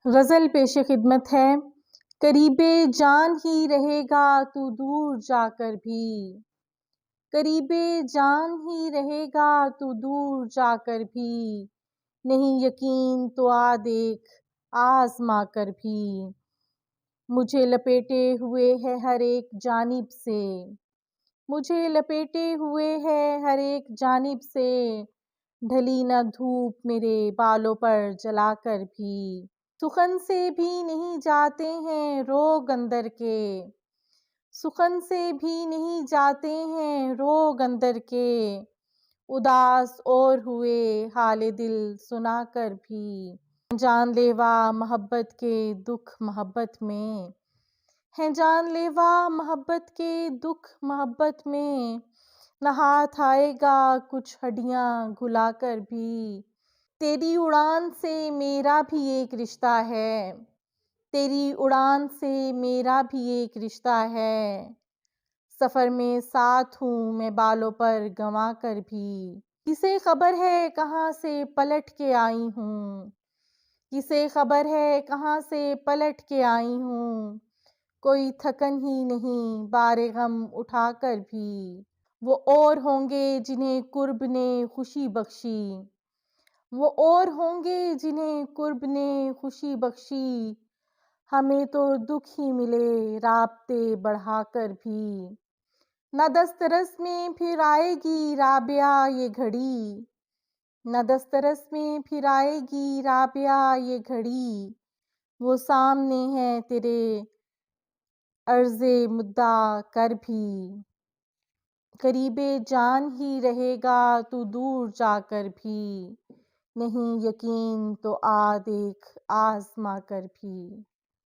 غزل پیش خدمت ہے۔ قریب جان ہی رہے گا تو دور جا کر بھی، قریب جان ہی رہے گا تو دور جا کر بھی، نہیں یقین تو آ دیکھ آزما کر بھی، مجھے لپیٹے ہوئے ہے ہر ایک جانب سے، مجھے لپیٹے ہوئے ہے ہر ایک جانب سے، ڈھلی نہ دھوپ میرے بالوں پر جلا کر بھی، سخن سے بھی نہیں جاتے ہیں روگ اندر کے، سخن سے بھی نہیں جاتے ہیں روگ اندر کے، اداس اور ہوئے حال دل سنا کر بھی، جان لیوا محبت کے دکھ محبت میں، ہیں جان لیوا محبت کے دکھ محبت میں، نہ ہاتھ آئے گا کچھ ہڈیاں گھلا کر بھی، تیری اڑان سے میرا بھی ایک رشتہ ہے، تیری اڑان سے میرا بھی ایک رشتہ ہے، سفر میں ساتھ ہوں میں بالوں پر گنوا کر بھی، کسے خبر ہے کہاں سے پلٹ کے آئی ہوں، کسے خبر ہے کہاں سے پلٹ کے آئی ہوں، کوئی تھکن ہی نہیں بار غم اٹھا کر بھی، وہ اور ہوں گے جنہیں قرب نے خوشی بخشی، وہ اور ہوں گے جنہیں قرب نے خوشی بخشی، ہمیں تو دکھ ہی ملے رابطے بڑھا کر بھی، نہ دسترس میں پھر آئے گی رابعہ یہ گھڑی، نہ دسترس میں پھر آئے گی رابعہ یہ گھڑی، وہ سامنے ہے تیرے عرض مدعا کر بھی، قریب جان ہی رہے گا تو دور جا کر بھی، نہیں یقین تو آ دیکھ آزما کر بھی۔